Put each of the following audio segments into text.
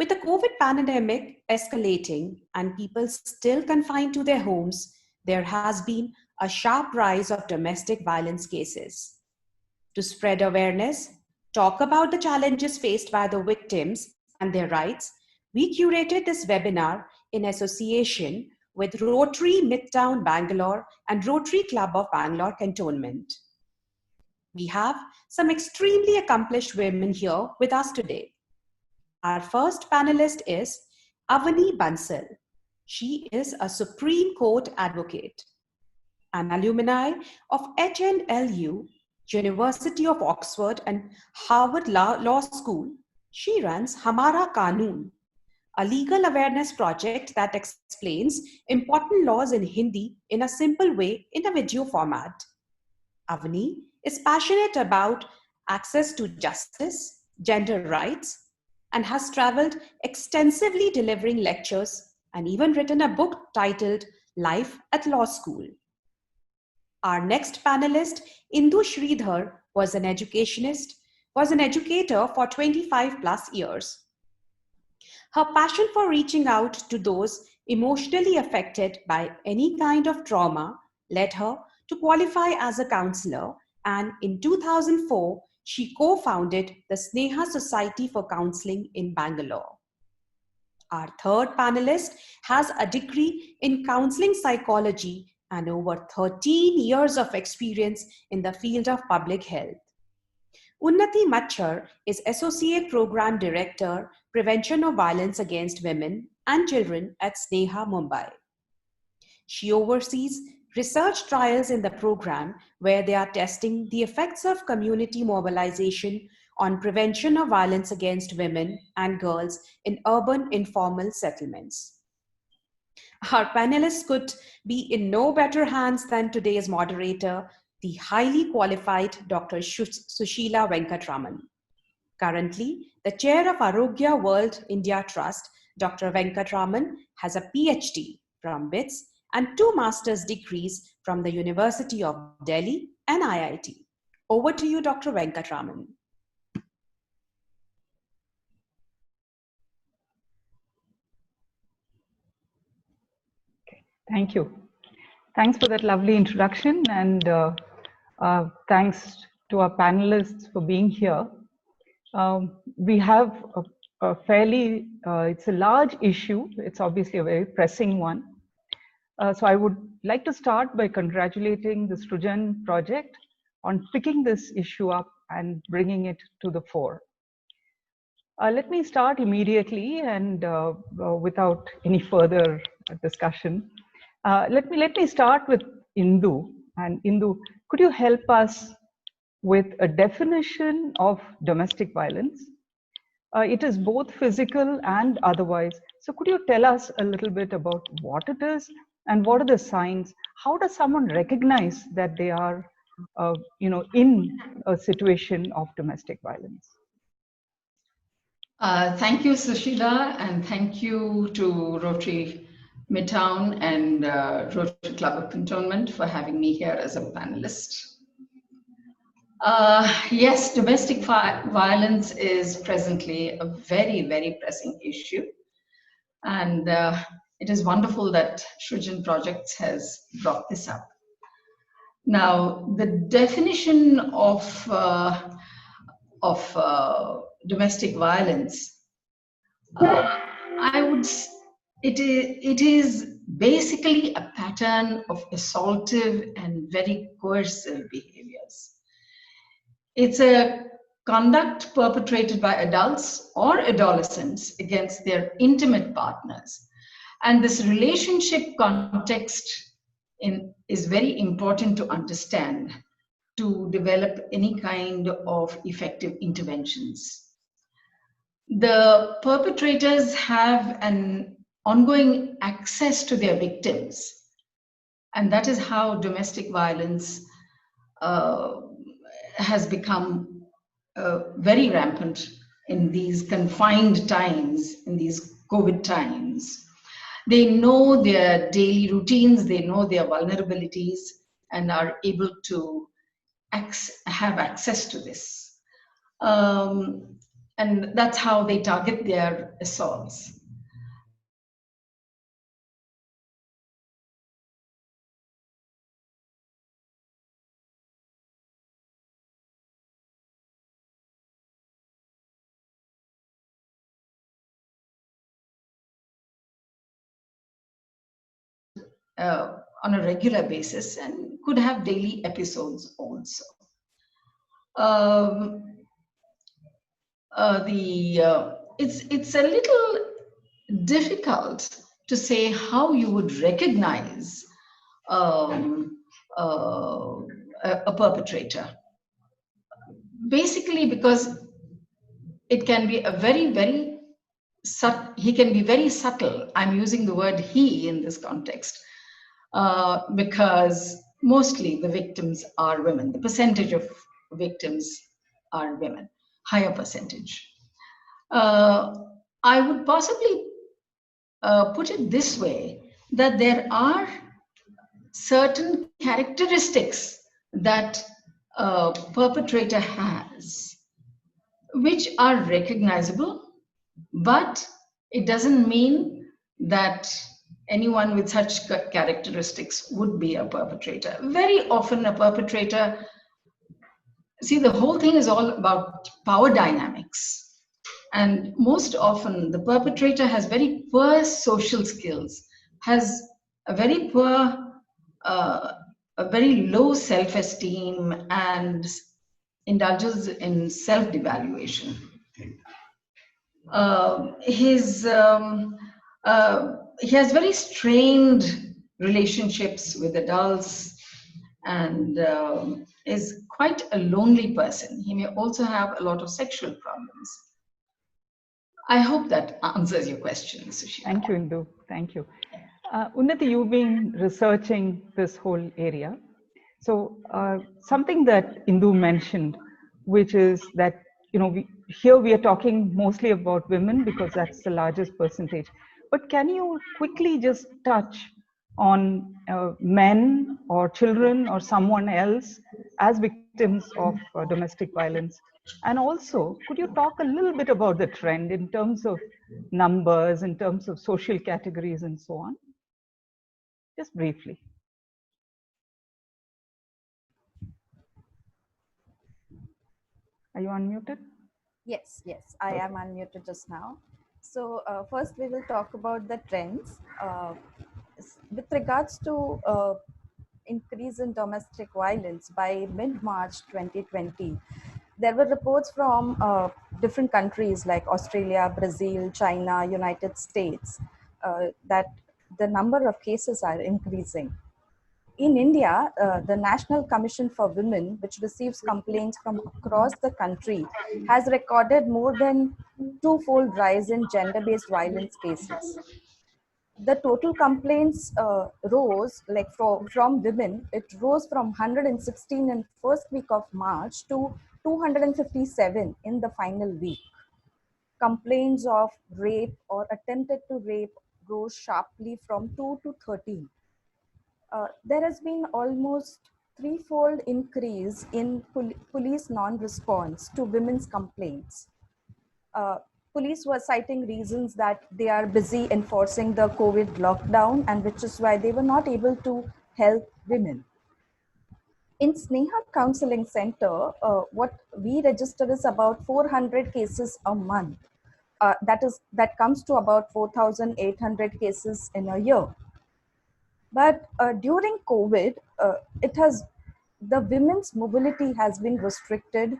With the COVID pandemic escalating and people still confined to their homes, there has been a sharp rise of domestic violence cases. To spread awareness, talk about the challenges faced by the victims and their rights, we curated this webinar in association with Rotary Midtown Bangalore and Rotary Club of Bangalore Cantonment. We have some extremely accomplished women here with us today. Our first panelist is Avani Bansal. She is a Supreme Court advocate, an alumni of HNLU, University of Oxford and Harvard Law School. She runs Hamara Kanun, a legal awareness project that explains important laws in Hindi in a simple way in a video format. Avani is passionate about access to justice, gender rights, and has traveled extensively delivering lectures and even written a book titled Life at Law School. Our next panelist, Indu Sridhar, was an educator for 25 plus years. Her passion for reaching out to those emotionally affected by any kind of trauma led her to qualify as a counselor, and in 2004, she co-founded the Sneha Society for Counseling in Bangalore. Our third panelist has a degree in counseling psychology and over 13 years of experience in the field of public health. Unnati Machar is Associate Program Director, Prevention of Violence Against Women and Children at Sneha, Mumbai. She oversees research trials in the program where they are testing the effects of community mobilization on prevention of violence against women and girls in urban informal settlements. Our panelists could be in no better hands than today's moderator, the highly qualified Dr. Sushila Venkatraman. Currently, the chair of Arogya World India Trust, Dr. Venkatraman, has a PhD from BITS and 2 master's degrees from the University of Delhi and IIT. Over to you, Dr. Venkatraman. Thank you. Thanks for that lovely introduction, and thanks to our panelists for being here. We have a fairly, it's a large issue. It's obviously a very pressing one. So I would like to start by congratulating the Srujan project on picking this issue up and bringing it to the fore. Let me start immediately and without any further discussion. Let me start with Indu. And Indu, could you help us with a definition of domestic violence? It is both physical and otherwise. So could you tell us a little bit about what it is and what are the signs? How does someone recognize that they are, in a situation of domestic violence? Thank you, Sushila, and thank you to Rotary Midtown and Rotary Club of Cantonment for having me here as a panelist. Yes, domestic violence is presently a very, very pressing issue. And it is wonderful that Srujan Projects has brought this up. Now, the definition of domestic violence, it is basically a pattern of assaultive and very coercive behaviors. It's a conduct perpetrated by adults or adolescents against their intimate partners. And this relationship context is very important to understand to develop any kind of effective interventions. The perpetrators have an ongoing access to their victims, and that is how domestic violence has become very rampant in these confined times, in these COVID times. They know their daily routines, they know their vulnerabilities, and are able to have access to this. And And that's how they target their assaults. On a regular basis and could have daily episodes also. Um, it's a little difficult to say how you would recognize um, uh, a perpetrator. Basically, because it can be a very he can be very subtle. I'm using the word he in this context because mostly the victims are women. The percentage of victims are women, higher percentage. I would possibly put it this way, that there are certain characteristics that a perpetrator has which are recognizable, but it doesn't mean that anyone with such characteristics would be a perpetrator. Very often a perpetrator, see, the whole thing is all about power dynamics. And most often the perpetrator has very poor social skills, has a very poor, a very low self-esteem, and indulges in self-devaluation. He has very strained relationships with adults and is quite a lonely person. He may also have a lot of sexual problems. I hope that answers your question, Sushila. Thank you, Indu. Thank you. Unnati, you've been researching this whole area. So something that Indu mentioned, which is that, you know, here we are talking mostly about women because that's the largest percentage. But can you quickly just touch on men or children or someone else as victims of domestic violence? And also, could you talk a little bit about the trend in terms of numbers, in terms of social categories and so on? Just briefly. Are you unmuted? Yes, I am unmuted just now. So first we will talk about the trends. With regards to increase in domestic violence by mid-March 2020, there were reports from different countries like Australia, Brazil, China, United States, that the number of cases are increasing. In India, the National Commission for Women, which receives complaints from across the country, has recorded more than twofold rise in gender-based violence cases. The total complaints rose, like from women, it rose from 116 in first week of March to 257 in the final week. Complaints of rape or attempted to rape rose sharply from 2 to 13. There has been almost threefold increase in police non-response to women's complaints. Police were citing reasons that they are busy enforcing the COVID lockdown, and which is why they were not able to help women. In Sneha Counseling Center, what we register is about 400 cases a month. That comes to about 4,800 cases in a year. But during COVID, the women's mobility has been restricted.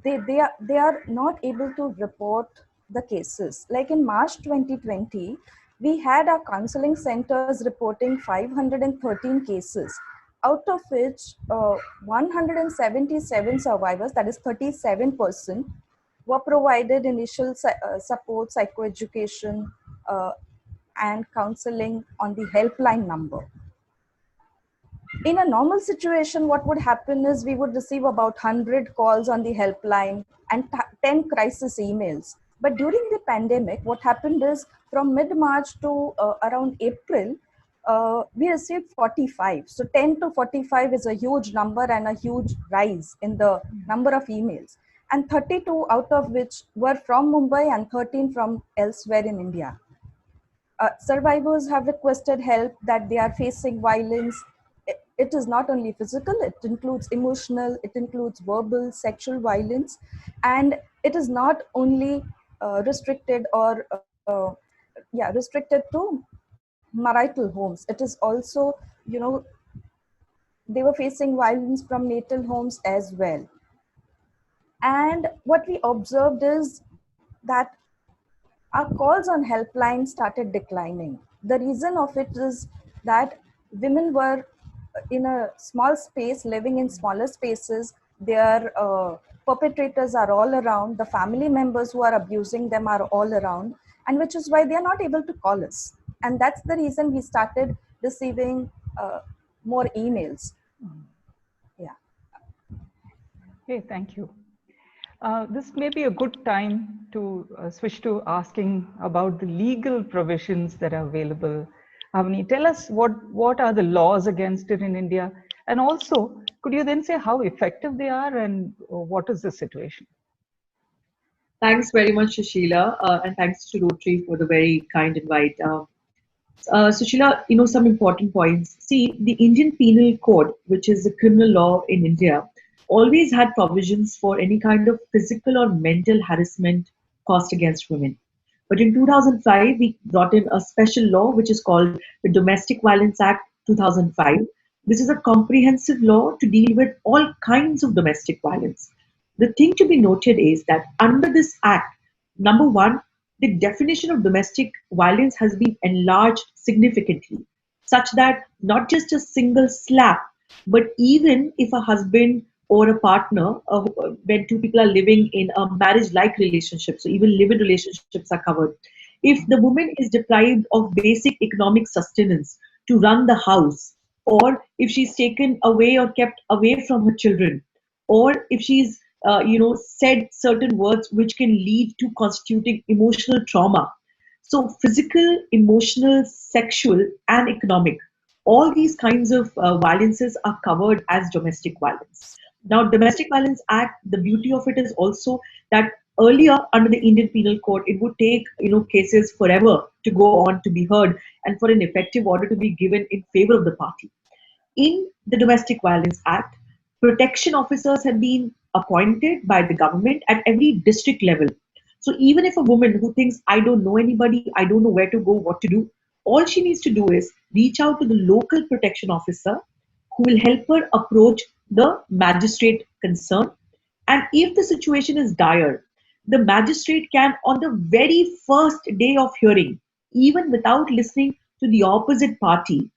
They are not able to report the cases. Like in March 2020, we had our counseling centers reporting 513 cases, out of which 177 survivors, that is 37%, were provided initial support, psychoeducation, and counseling on the helpline number. In a normal situation, what would happen is we would receive about 100 calls on the helpline and 10 crisis emails. But during the pandemic, what happened is from mid-March to around April, we received 45. So 10 to 45 is a huge number and a huge rise in the number of emails. and 32 out of which were from Mumbai and 13 from elsewhere in India. Survivors have requested help that they are facing violence. It is not only physical, it includes emotional, it includes verbal, sexual violence, and it is not only restricted or restricted to marital homes. It is also, they were facing violence from natal homes as well. And what we observed is that our calls on helpline started declining. The reason of it is that women were in a small space, living in smaller spaces. Their perpetrators are all around. The family members who are abusing them are all around, and which is why they are not able to call us. And that's the reason we started receiving more emails. Yeah. Okay, thank you. This may be a good time to switch to asking about the legal provisions that are available. Avani, tell us what are the laws against it in India? And also, could you then say how effective they are and what is the situation? Thanks very much, Sushila, and thanks to Rotary for the very kind invite. Sushila, some important points. See, the Indian Penal Code, which is the criminal law in India, always had provisions for any kind of physical or mental harassment caused against women. But in 2005, we brought in a special law which is called the Domestic Violence Act 2005. This is a comprehensive law to deal with all kinds of domestic violence. The thing to be noted is that under this act, number one, the definition of domestic violence has been enlarged significantly, such that not just a single slap, but even if a husband or a partner, when two people are living in a marriage-like relationship, so even live-in relationships are covered. If the woman is deprived of basic economic sustenance to run the house, or if she's taken away or kept away from her children, or if she's said certain words which can lead to constituting emotional trauma. So physical, emotional, sexual, and economic, all these kinds of violences are covered as domestic violence. Now, Domestic Violence Act, the beauty of it is also that earlier under the Indian Penal Code, it would take cases forever to go on to be heard and for an effective order to be given in favor of the party. In the Domestic Violence Act, protection officers have been appointed by the government at every district level. So even if a woman who thinks, I don't know anybody, I don't know where to go, what to do, all she needs to do is reach out to the local protection officer who will help her approach the magistrate concerned. And if the situation is dire, the magistrate can, on the very first day of hearing, even without listening to the opposite party,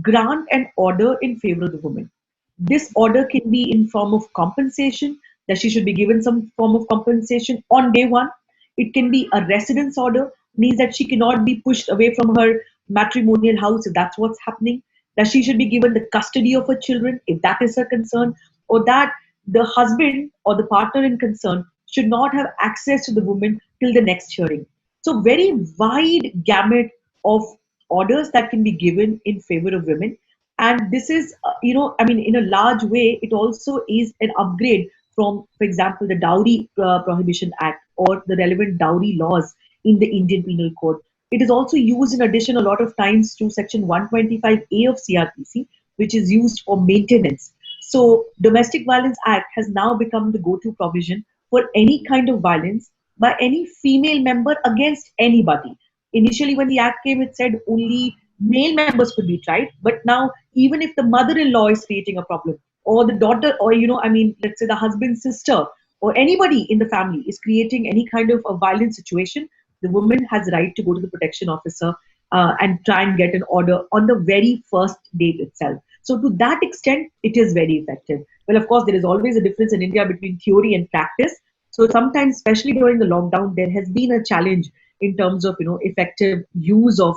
grant an order in favor of the woman. This order can be in form of compensation, that she should be given some form of compensation on day one. It can be a residence order, means that she cannot be pushed away from her matrimonial house if that's what's happening, that she should be given the custody of her children if that is her concern, or that the husband or the partner in concern should not have access to the woman till the next hearing. So very wide gamut of orders that can be given in favor of women. And this is, in a large way, it also is an upgrade from, for example, the Dowry Prohibition Act or the relevant dowry laws in the Indian Penal Code. It is also used in addition a lot of times to Section 125A of CRPC, which is used for maintenance. So Domestic Violence Act has now become the go-to provision for any kind of violence by any female member against anybody. Initially, when the act came, it said only male members could be tried. But now, even if the mother-in-law is creating a problem, or the daughter, or let's say the husband's sister, or anybody in the family is creating any kind of a violent situation, the woman has the right to go to the protection officer and try and get an order on the very first date itself. So to that extent, it is very effective. Well, of course, there is always a difference in India between theory and practice. So sometimes, especially during the lockdown, there has been a challenge in terms of effective use of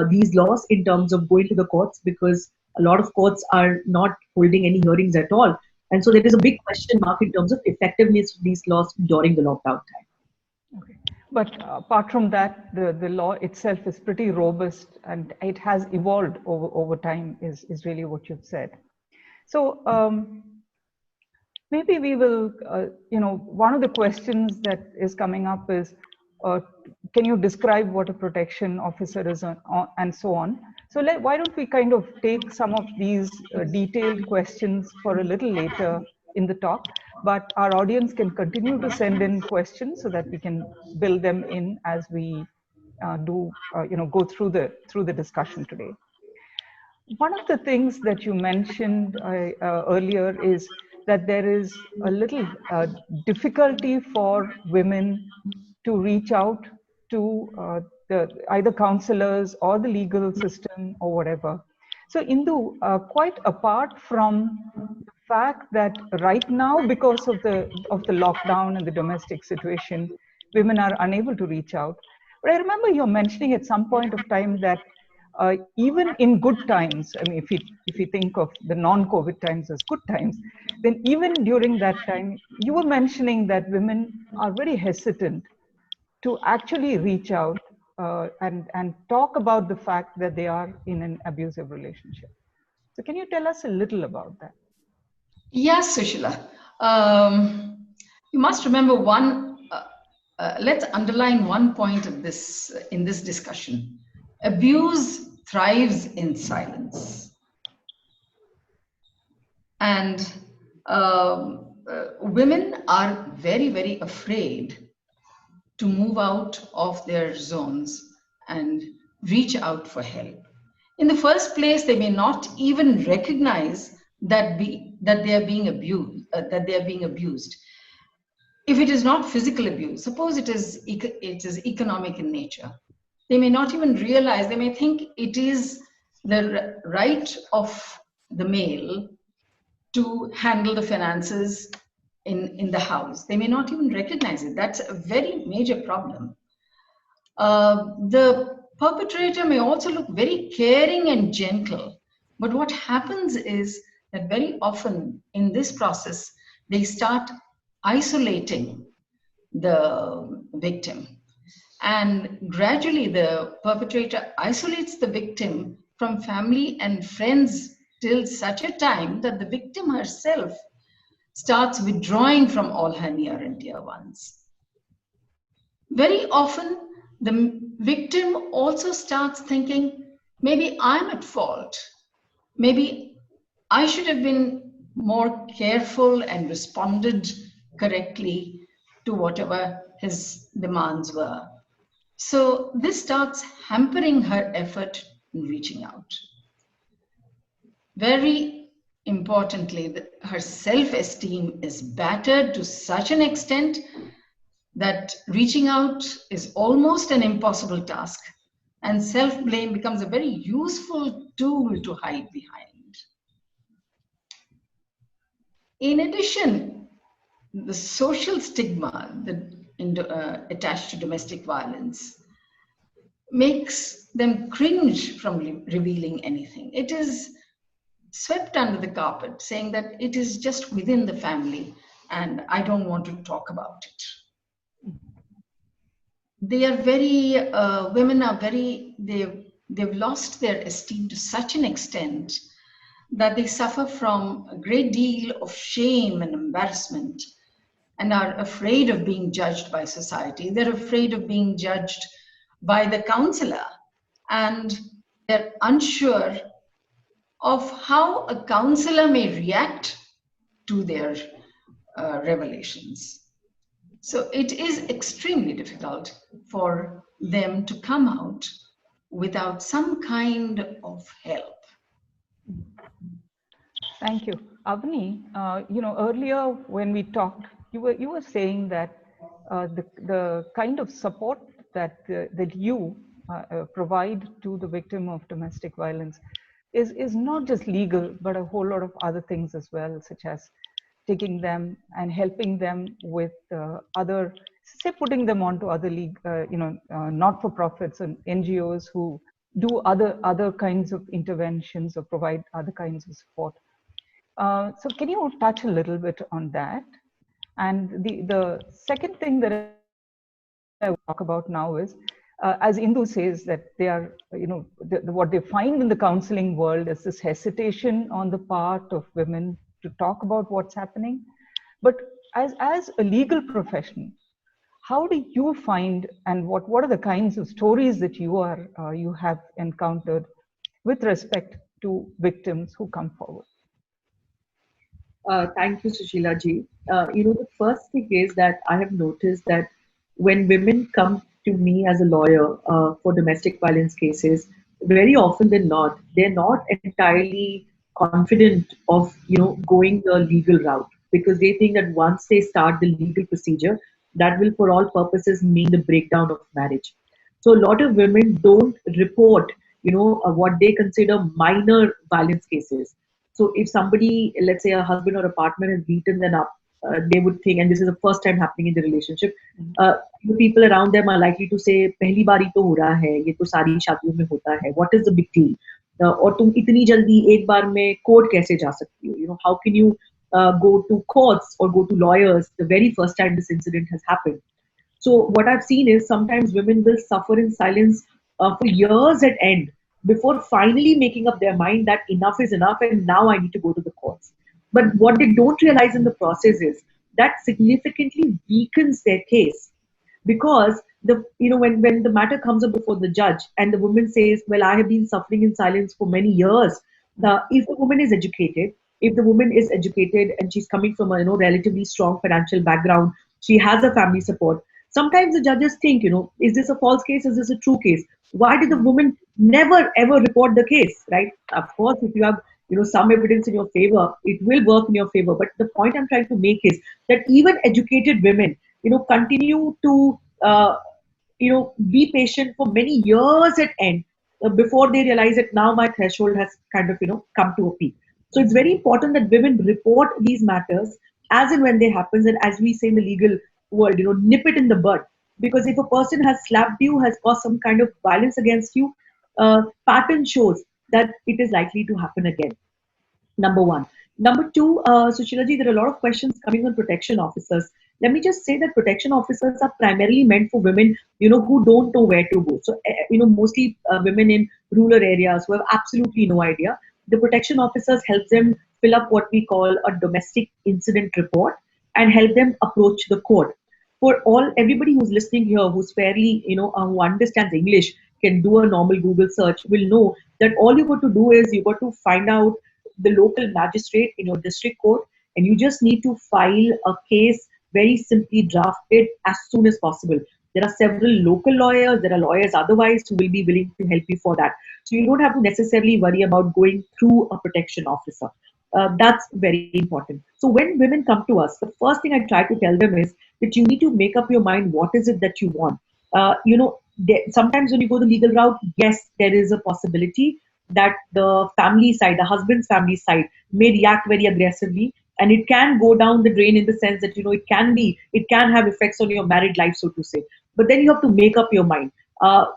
these laws in terms of going to the courts, because a lot of courts are not holding any hearings at all. And so there is a big question mark in terms of effectiveness of these laws during the lockdown time. Okay. But apart from that, the law itself is pretty robust and it has evolved over time is really what you've said. So maybe we will, one of the questions that is coming up is, can you describe what a protection officer is and so on. So why don't we kind of take some of these detailed questions for a little later in the talk, but our audience can continue to send in questions so that we can build them in as we go through the discussion today. One of the things that you mentioned earlier is that there is a little difficulty for women to reach out to either counselors or the legal system or whatever. So Indu, quite apart from the fact that right now, because of the lockdown and the domestic situation, women are unable to reach out. But I remember you mentioning at some point of time that even in good times, I mean, if you think of the non-COVID times as good times, then even during that time, you were mentioning that women are very hesitant to actually reach out and talk about the fact that they are in an abusive relationship. So can you tell us a little about that? Yes, Sushila. You must remember let's underline one point of this in this discussion. Abuse thrives in silence. And women are very, very afraid to move out of their zones and reach out for help. In the first place, they may not even recognize that they are being abused. If it is not physical abuse, suppose it is economic in nature, they may not even realize, they may think it is the right of the male to handle the finances in the house. They may not even recognize it. That's a very major problem. The perpetrator may also look very caring and gentle, but what happens is that very often in this process, they start isolating the victim. And gradually the perpetrator isolates the victim from family and friends till such a time that the victim herself starts withdrawing from all her near and dear ones. Very often, the victim also starts thinking, maybe I'm at fault. Maybe I should have been more careful and responded correctly to whatever his demands were. So this starts hampering her effort in reaching out. Very importantly, her self-esteem is battered to such an extent that reaching out is almost an impossible task, and self-blame becomes a very useful tool to hide behind. In addition, the social stigma attached to domestic violence makes them cringe from revealing anything. It is swept under the carpet, saying that it is just within the family and I don't want to talk about it. They are very, women are very, they've lost their esteem to such an extent that they suffer from a great deal of shame and embarrassment and are afraid of being judged by society. They're afraid of being judged by the counselor, and they're unsure of how a counselor may react to their revelations. So it is extremely difficult for them to come out without some kind of help. Thank you. Avni, earlier when we talked, you were saying that the kind of support that you provide to the victim of domestic violence is not just legal, but a whole lot of other things as well, such as taking them and helping them with other, say, putting them onto other not-for-profits and NGOs who do other kinds of interventions or provide other kinds of support. So can you touch a little bit on that? And the second thing that I will talk about now is, as Indu says, that they are, what they find in the counseling world is this hesitation on the part of women to talk about what's happening. But as a legal profession, how do you find, and what are the kinds of stories that you have encountered with respect to victims who come forward? Thank you, Sushila ji. The first thing is that I have noticed that when women come to me as a lawyer for domestic violence cases, very often they're not entirely confident of going the legal route, because they think that once they start the legal procedure, that will for all purposes mean the breakdown of marriage. So a lot of women don't report, what they consider minor violence cases. So if somebody, let's say a husband or a partner, has beaten them up, they would think, and this is the first time happening in the relationship, the people around them are likely to say, "पहली बारी तो हो रहा है, ये तो सारी शादियों में होता है. What is the big deal? और तुम इतनी जल्दी एक बार में कोर्ट कैसे जा सकती हो? How can you go to courts or go to lawyers the very first time this incident has happened?" So what I've seen is sometimes women will suffer in silence for years at end before finally making up their mind that enough is enough and now I need to go to the courts. But what they don't realize in the process is that significantly weakens their case, because when the matter comes up before the judge and the woman says, "Well, I have been suffering in silence for many years," if the woman is educated, and she's coming from a relatively strong financial background, she has a family support. Sometimes the judges think, is this a false case? Is this a true case? Why did the woman never ever report the case, right? Of course, if you have some evidence in your favor, it will work in your favor. But the point I'm trying to make is that even educated women, continue to be patient for many years at end before they realize that now my threshold has kind of come to a peak. So it's very important that women report these matters as and when they happen, and as we say in the legal world, nip it in the bud. Because if a person has slapped you, has caused some kind of violence against you, pattern shows that it is likely to happen again. Number one. Number two, Sushilaji, there are a lot of questions coming on protection officers. Let me just say that protection officers are primarily meant for women, who don't know where to go. So, mostly women in rural areas who have absolutely no idea. The protection officers help them fill up what we call a domestic incident report and help them approach the court. For everybody who's listening here, who's fairly, who understands English, can do a normal Google search, will know that all you got to do is you got to find out the local magistrate in your district court, and you just need to file a case very simply drafted as soon as possible. There are several local lawyers, there are lawyers otherwise who will be willing to help you for that. So you don't have to necessarily worry about going through a protection officer. That's very important. So when women come to us, the first thing I try to tell them is that you need to make up your mind what is it that you want. Sometimes when you go the legal route, yes, there is a possibility that the family side, the husband's family side, may react very aggressively, and it can go down the drain in the sense that it can have effects on your married life, so to say. But then you have to make up your mind.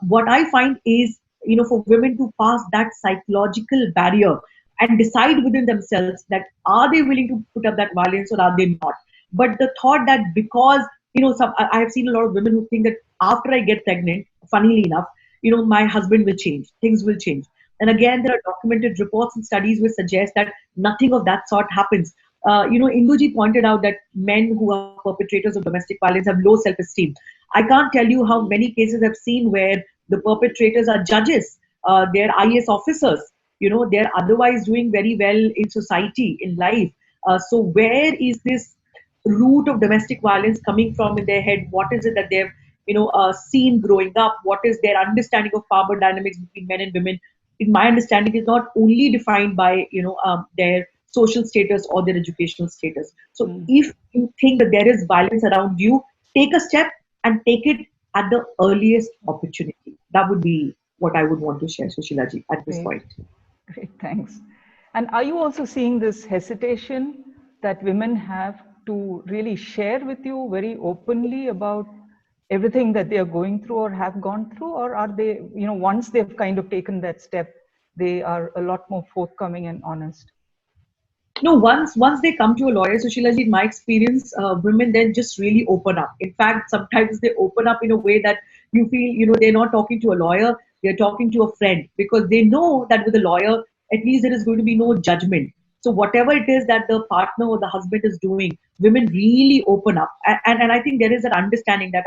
What I find is, for women to pass that psychological barrier and decide within themselves that are they willing to put up that violence or are they not. But the thought that because I have seen a lot of women who think that after I get pregnant, funnily enough, my husband will change, things will change. And again, there are documented reports and studies which suggest that nothing of that sort happens. Induji pointed out that men who are perpetrators of domestic violence have low self-esteem. I can't tell you how many cases I've seen where the perpetrators are judges, they're IAS officers, they're otherwise doing very well in society, in life. So where is this root of domestic violence coming from in their head? What is it that they've seen growing up? What is their understanding of power dynamics between men and women? In my understanding, is not only defined by their social status or their educational status. So if you think that there is violence around you, take a step and take it at the earliest opportunity. That would be what I would want to share, Sushilaji, at this point. Great, thanks. And are you also seeing this hesitation that women have to really share with you very openly about everything that they are going through or have gone through? Or are they, once they've kind of taken that step, they are a lot more forthcoming and honest? No, once they come to a lawyer, Sushilaji, in my experience, women then just really open up. In fact, sometimes they open up in a way that you feel, they're not talking to a lawyer, they're talking to a friend, because they know that with a lawyer, at least there is going to be no judgment. So whatever it is that the partner or the husband is doing, women really open up. And I think there is an understanding that,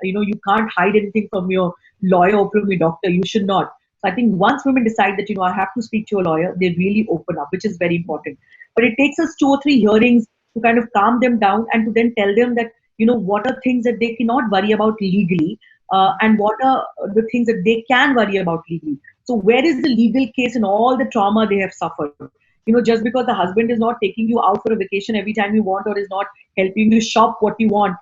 you can't hide anything from your lawyer or from your doctor. You should not. So I think once women decide that, I have to speak to a lawyer, they really open up, which is very important. But it takes us 2 or 3 hearings to kind of calm them down and to then tell them that, what are things that they cannot worry about legally, and what are the things that they can worry about legally. So where is the legal case in all the trauma they have suffered? Just because the husband is not taking you out for a vacation every time you want, or is not helping you shop what you want,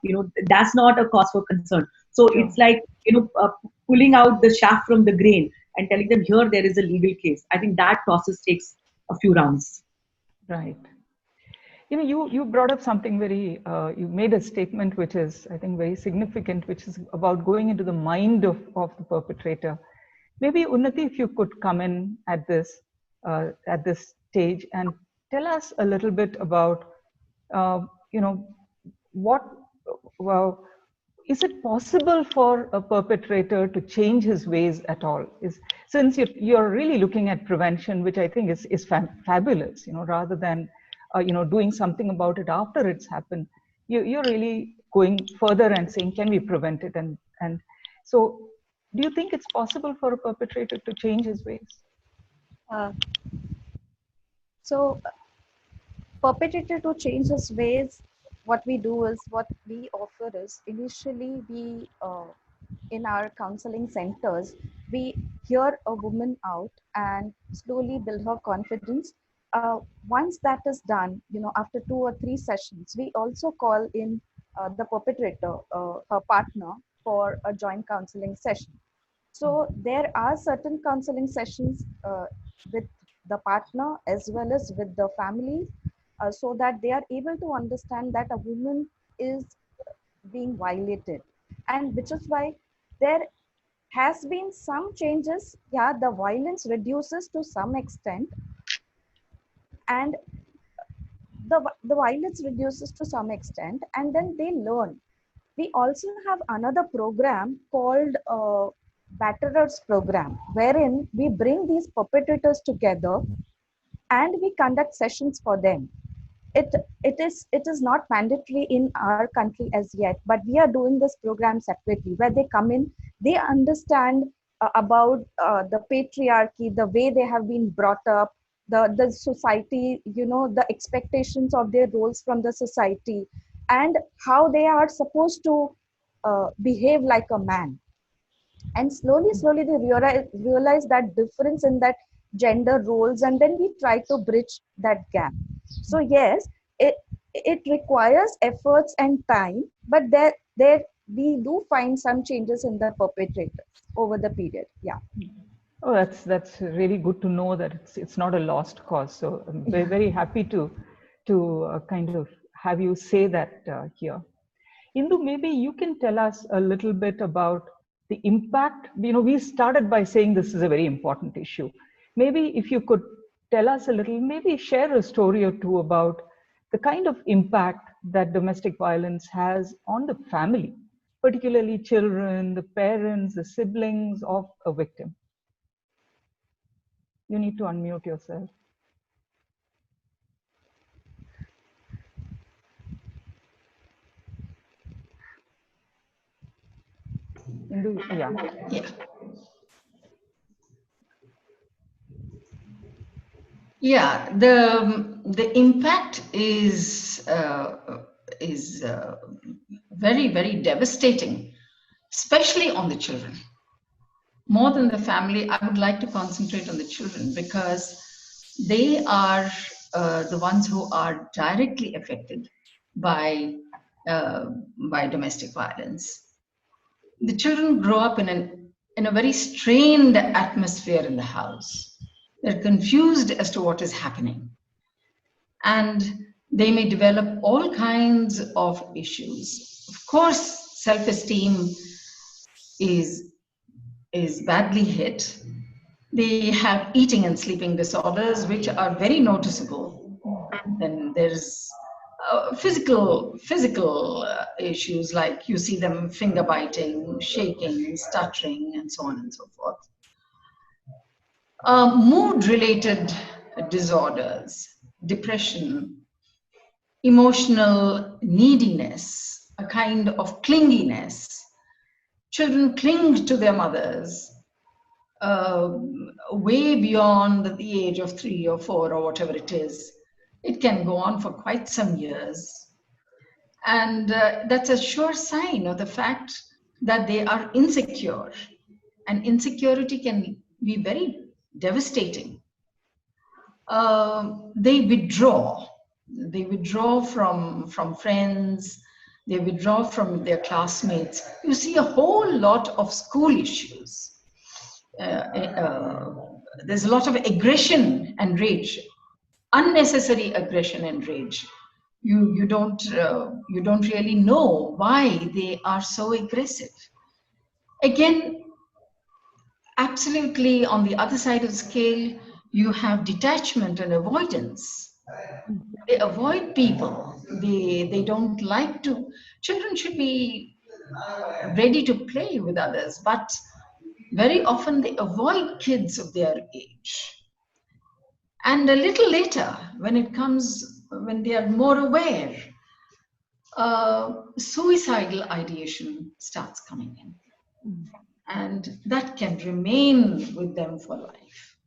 that's not a cause for concern. So Sure. it's like, pulling out the shaft from the grain and telling them, here there is a legal case. I think that process takes a few rounds. Right. You brought up something you made a statement which is, I think, very significant, which is about going into the mind of the perpetrator. Maybe, Unnati, if you could come in at this stage and tell us a little bit about, is it possible for a perpetrator to change his ways at all? Since you're really looking at prevention, which I think is fabulous, rather than doing something about it after it's happened, you're really going further and saying, can we prevent it? And so, do you think it's possible for a perpetrator to change his ways? So, perpetrator to change his ways, what we offer is, initially we in our counseling centers, we hear a woman out and slowly build her confidence. Once that is done, after 2 or 3 sessions, we also call in the perpetrator, her partner, for a joint counseling session. So there are certain counseling sessions with the partner as well as with the family, so that they are able to understand that a woman is being violated, and which is why there has been some changes. Yeah, the violence reduces to some extent, and the violence reduces to some extent, and then they learn. We also have another program called Batterers Program, wherein we bring these perpetrators together and we conduct sessions for them. It is not mandatory in our country as yet, but we are doing this program separately, where they come in, they understand about the patriarchy, the way they have been brought up, the society, the expectations of their roles from the society, and how they are supposed to behave like a man. And slowly they realize that difference in that gender roles, and then we try to bridge that gap. So yes, it requires efforts and time, but there we do find some changes in the perpetrators over the period. Yeah. Oh, that's really good to know that it's not a lost cause. So I'm very happy to kind of have you say that here. Indu, maybe you can tell us a little bit about the impact. We started by saying this is a very important issue. Maybe if you could tell us a little, maybe share a story or two about the kind of impact that domestic violence has on the family, particularly children, the parents, the siblings of a victim. You need to unmute yourself. Yeah, the impact is very, very devastating, especially on the children. More than the family, I would like to concentrate on the children, because they are the ones who are directly affected by domestic violence. The children grow up in a very strained atmosphere in the house. They're confused as to what is happening, and they may develop all kinds of issues. Of course, self-esteem is badly hit. They have eating and sleeping disorders, which are very noticeable. Then there's physical issues, like you see them finger biting, shaking, stuttering, and so on and so forth. Mood-related disorders, depression, emotional neediness, a kind of clinginess. Children cling to their mothers way beyond the age of 3 or 4 or whatever it is. It can go on for quite some years. And that's a sure sign of the fact that they are insecure. And insecurity can be very devastating. They withdraw. They withdraw from friends. They withdraw from their classmates. You see a whole lot of school issues. There's a lot of aggression and rage, unnecessary aggression and rage. You don't really know why they are so aggressive. Again, absolutely on the other side of the scale, you have detachment and avoidance. They avoid people. They don't like to. Children should be ready to play with others, but very often they avoid kids of their age. And a little later, when they are more aware, suicidal ideation starts coming in. And that can remain with them for life.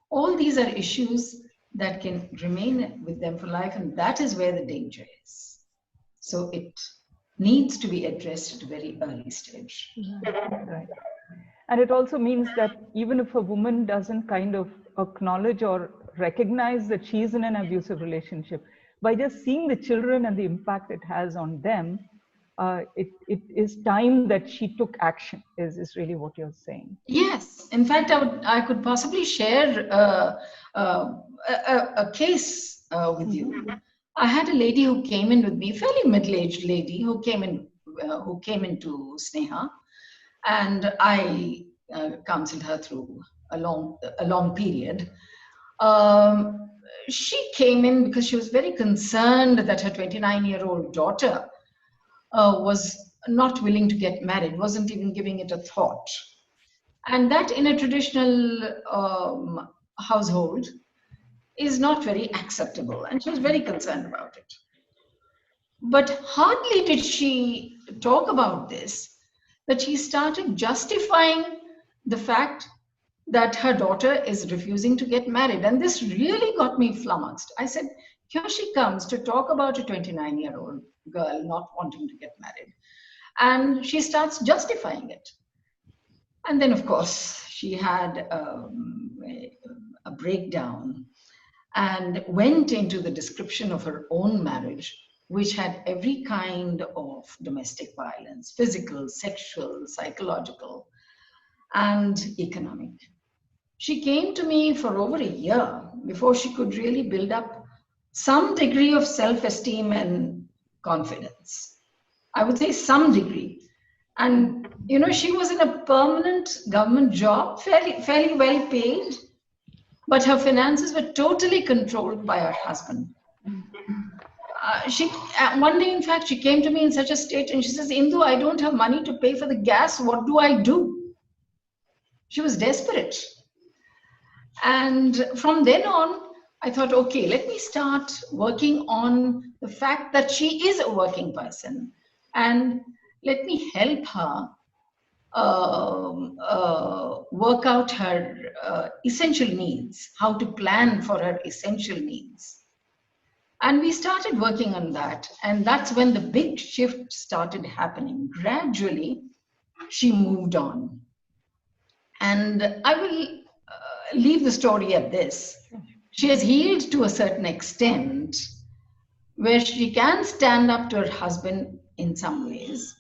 All these are issues that can remain with them for life, and that is where the danger is. So it needs to be addressed at a very early stage. Right. And it also means that even if a woman doesn't kind of acknowledge or recognize that she's in an abusive relationship, by just seeing the children and the impact it has on them, it is time that she took action, is really what you're saying. Yes. In fact, I could possibly share a case with you. I had a lady who came in with me, fairly middle-aged lady who came into Sneha, and I counseled her through a long period. She came in because she was very concerned that her 29-year-old daughter was not willing to get married, wasn't even giving it a thought. And that in a traditional household is not very acceptable. And she was very concerned about it. But hardly did she talk about this, that she started justifying the fact that her daughter is refusing to get married. And this really got me flummoxed. I said, here she comes to talk about a 29-year-old girl not wanting to get married. And she starts justifying it. And then, of course, she had a breakdown and went into the description of her own marriage, which had every kind of domestic violence, physical, sexual, psychological, and economic. She came to me for over a year before she could really build up some degree of self-esteem and confidence. I would say some degree. And, you know, she was in a permanent government job, fairly well paid, but her finances were totally controlled by her husband. One day, in fact, she came to me in such a state and she says, Indu, I don't have money to pay for the gas. What do I do? She was desperate. And from then on, I thought, okay, let me start working on the fact that she is a working person and let me help her work out her essential needs, how to plan for her essential needs. And we started working on that. And that's when the big shift started happening. Gradually, she moved on. And I will leave the story at this. She has healed to a certain extent where she can stand up to her husband in some ways.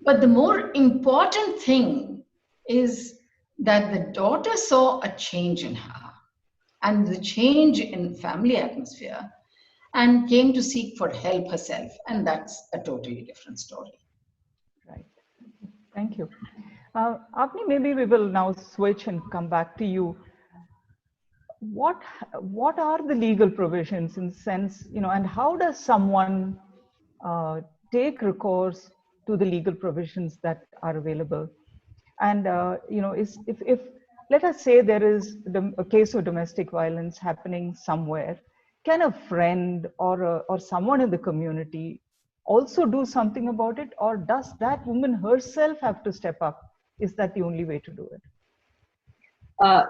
But the more important thing is that the daughter saw a change in her and the change in family atmosphere and came to seek for help herself. And that's a totally different story. Right. Thank you. Avni, maybe we will now switch and come back to you. What are the legal provisions in the sense, you know, and how does someone take recourse to the legal provisions that are available? And, you know, if let us say there is a case of domestic violence happening somewhere, can a friend or someone in the community also do something about it, or does that woman herself have to step up? Is that the only way to do it?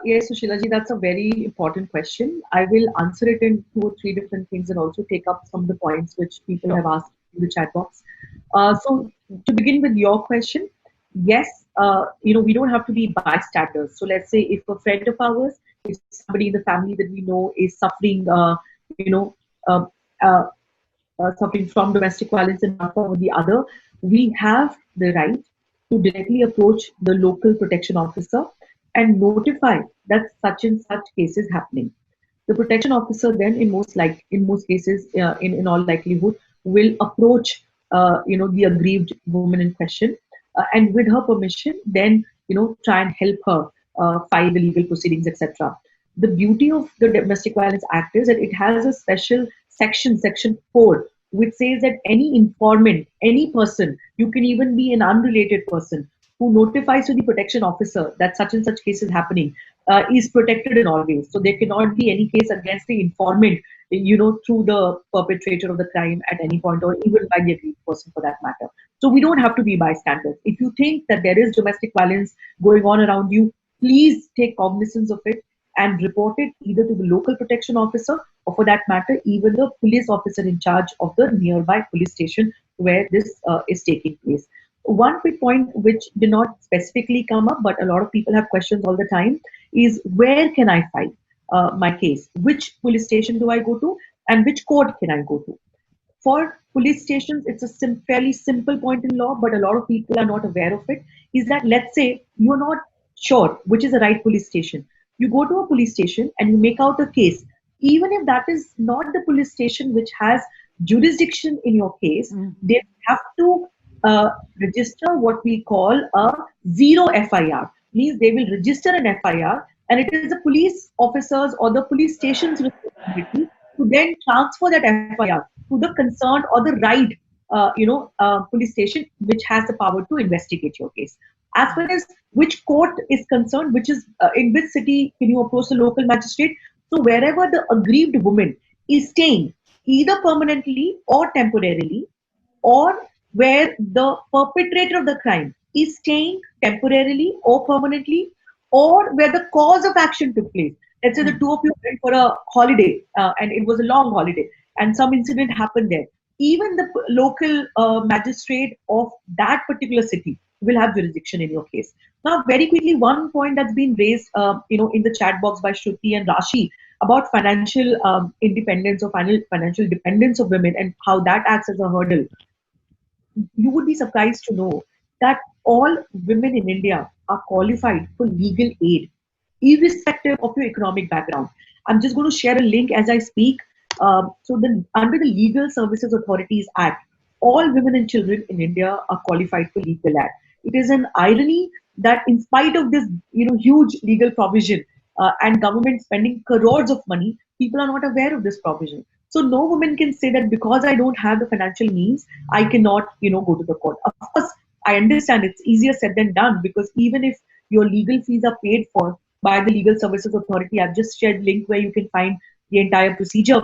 Yes, Sushila ji, that's a very important question. I will answer it in 2 or 3 different things and also take up some of the points which people Sure. have asked in the chat box. So to begin with your question, yes, we don't have to be bystanders. So let's say if a friend of ours, if somebody in the family that we know is suffering, you know, uh, uh, suffering from domestic violence in one form or the other, we have the right to directly approach the local protection officer and notify that such and such case is happening. The protection officer then, in most cases, in all likelihood, will approach the aggrieved woman in question, and with her permission, then try and help her file the legal proceedings, etc. The beauty of the Domestic Violence Act is that it has a special section, Section 4, which says that any informant, any person, you can even be an unrelated person, who notifies to the protection officer that such and such case is happening, is protected in all ways. So there cannot be any case against the informant, through the perpetrator of the crime at any point, or even by the aggrieved person for that matter. So we don't have to be bystanders. If you think that there is domestic violence going on around you, please take cognizance of it and report it either to the local protection officer, or for that matter, even the police officer in charge of the nearby police station where this is taking place. One quick point which did not specifically come up, but a lot of people have questions all the time, is where can I file my case? Which police station do I go to? And which court can I go to? For police stations, it's a fairly simple point in law, but a lot of people are not aware of it. Is that, let's say you're not sure which is the right police station. You go to a police station and you make out a case. Even if that is not the police station which has jurisdiction in your case, they have to register what we call a zero FIR. Means they will register an FIR, and it is the police officers or the police station's responsibility to then transfer that FIR to the concerned or the right, police station which has the power to investigate your case. As far as which court is concerned, which is in which city can you approach the local magistrate? So wherever the aggrieved woman is staying, either permanently or temporarily, or where the perpetrator of the crime is staying temporarily or permanently, or where the cause of action took place. Let's say the two of you went for a holiday, and it was a long holiday, and some incident happened there. Even the local magistrate of that particular city will have jurisdiction in your case. Now, very quickly, one point that's been raised, in the chat box by Shruti and Rashi about financial independence or financial dependence of women and how that acts as a hurdle. You would be surprised to know that all women in India are qualified for legal aid, irrespective of your economic background. I'm just going to share a link as I speak. Under the Legal Services Authorities Act, all women and children in India are qualified for legal aid. It is an irony that in spite of this, huge legal provision and government spending crores of money, people are not aware of this provision. So no woman can say that because I don't have the financial means, I cannot, go to the court. Of course, I understand it's easier said than done, because even if your legal fees are paid for by the Legal Services Authority, I've just shared a link where you can find the entire procedure.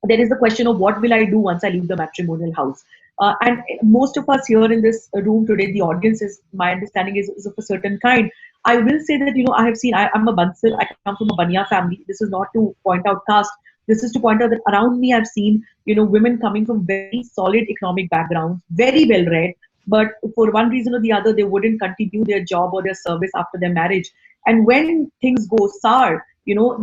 There is the question of what will I do once I leave the matrimonial house. And most of us here in this room today, the audience is, my understanding is of a certain kind. I will say that, I have seen, I'm a Bansal, I come from a Banya family. This is not to point out caste. This is to point out that around me, I've seen, women coming from very solid economic backgrounds, very well read, but for one reason or the other, they wouldn't continue their job or their service after their marriage. And when things go sour,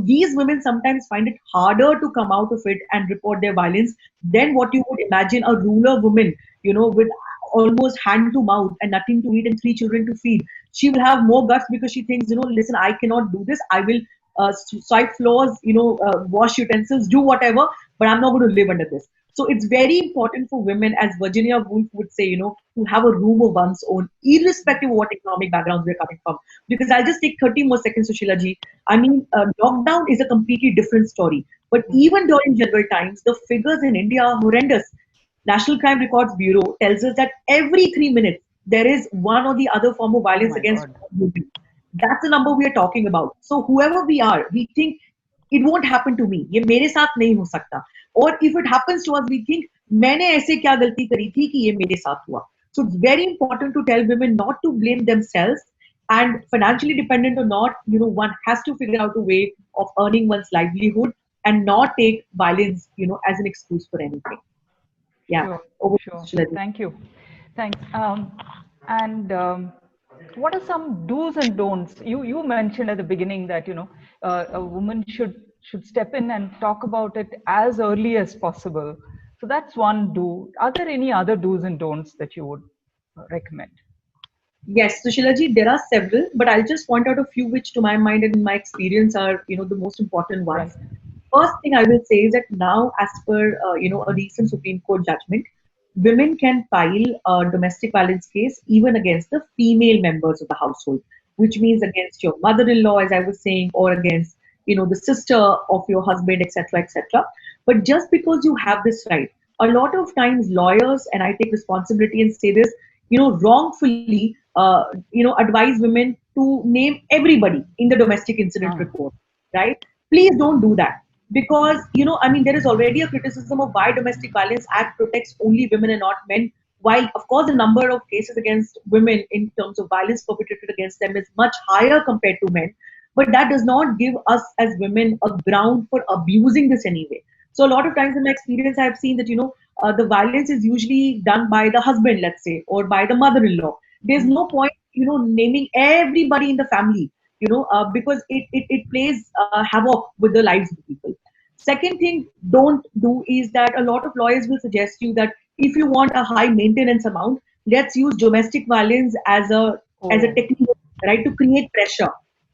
these women sometimes find it harder to come out of it and report their violence than what you would imagine a ruler woman, with almost hand to mouth and nothing to eat and 3 children to feed. She will have more guts because she thinks, listen, I cannot do this. I will swipe floors, wash utensils, do whatever, but I'm not going to live under this. So it's very important for women, as Virginia Woolf would say, to have a room of one's own, irrespective of what economic backgrounds we're coming from. Because I'll just take 30 more seconds, Sushila ji. I mean, lockdown is a completely different story. But even during general times, the figures in India are horrendous. National Crime Records Bureau tells us that every 3 minutes, there is one or the other form of violence against women. That's the number we are talking about. So whoever we are, we think it won't happen to me, ये मेरे साथ नहीं हो सकता. Or if it happens to us, we think मैंने ऐसे क्या गलती करी थी कि ये मेरे साथ हुआ. So it's very important to tell women not to blame themselves, and financially dependent or not, one has to figure out a way of earning one's livelihood and not take violence, as an excuse for anything. Yeah. Sure, Over to sure. Shilajit. Thank you. Thanks. And what are some do's and don'ts? You mentioned at the beginning that a woman should step in and talk about it as early as possible. So that's one do. Are there any other do's and don'ts that you would recommend? Yes, so Shilaji, there are several, but I'll just point out a few which, to my mind and in my experience, are the most important ones. Right. First thing I will say is that now, as per a recent Supreme Court judgment, women can file a domestic violence case even against the female members of the household, which means against your mother-in-law, as I was saying, or against the sister of your husband, etc., etc. But just because you have this right, a lot of times lawyers, and I take responsibility and say this, wrongfully, advise women to name everybody in the domestic incident report, right? Please don't do that. Because, there is already a criticism of why Domestic Violence Act protects only women and not men. While, of course, the number of cases against women in terms of violence perpetrated against them is much higher compared to men. But that does not give us as women a ground for abusing this anyway. So a lot of times in my experience, I have seen that, the violence is usually done by the husband, let's say, or by the mother-in-law. There's no point, naming everybody in the family, because it plays havoc with the lives of people. Second thing don't do is that a lot of lawyers will suggest you that if you want a high maintenance amount, let's use domestic violence as a technique, right, to create pressure.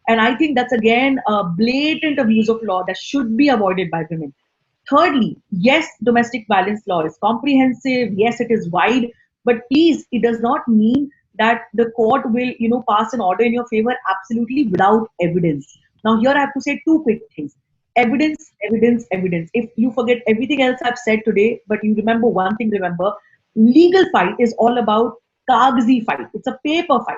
And I think that's again a blatant abuse of law that should be avoided by women. Thirdly, yes, domestic violence law is comprehensive. Yes, it is wide, but please, it does not mean that the court will, pass an order in your favor absolutely without evidence. Now, here I have to say two quick things. Evidence, evidence, evidence. If you forget everything else I've said today, but you remember one thing, remember, legal fight is all about kagzi fight. It's a paper fight.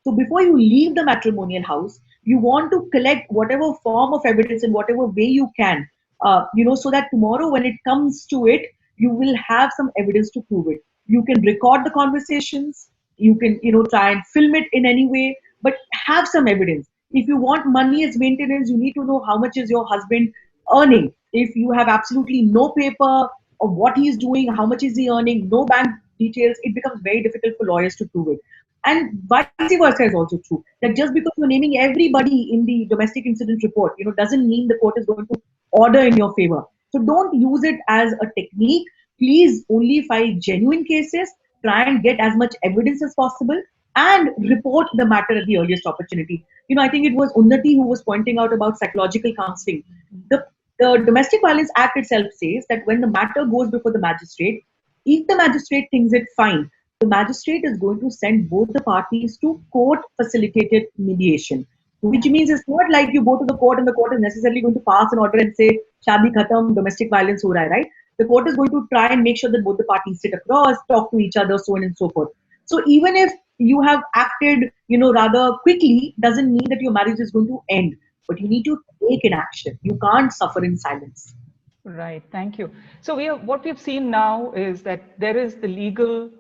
So before you leave the matrimonial house, you want to collect whatever form of evidence in whatever way you can, so that tomorrow when it comes to it, you will have some evidence to prove it. You can record the conversations, you can, try and film it in any way, but have some evidence. If you want money as maintenance, you need to know how much is your husband earning. If you have absolutely no paper of what he is doing, how much is he earning, no bank details, it becomes very difficult for lawyers to prove it. And vice versa is also true. That just because you're naming everybody in the domestic incident report, doesn't mean the court is going to order in your favor. So don't use it as a technique. Please only file genuine cases. Try and get as much evidence as possible and report the matter at the earliest opportunity. I think it was Unnati who was pointing out about psychological counseling. The Domestic Violence Act itself says that when the matter goes before the magistrate, if the magistrate thinks it fine, the magistrate is going to send both the parties to court-facilitated mediation. Which means it's not like you go to the court and the court is necessarily going to pass an order and say, Shadi khatam, domestic violence ho raha hai, right? The court is going to try and make sure that both the parties sit across, talk to each other, so on and so forth. So even if you have acted, rather quickly, doesn't mean that your marriage is going to end. But you need to take an action. You can't suffer in silence. Right. Thank you. So what we've seen now is that there is the legal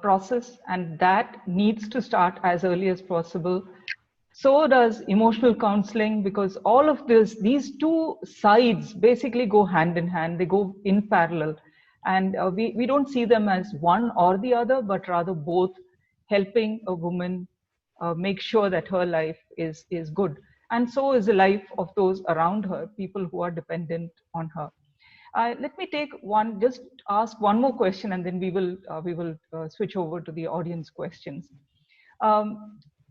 process, and that needs to start as early as possible. So does emotional counseling, because all of these two sides basically go hand in hand. They go in parallel, and we don't see them as one or the other, but rather both helping a woman make sure that her life is good, and so is the life of those around her, people who are dependent on her. Let me just ask one more question, and then we will switch over to the audience questions.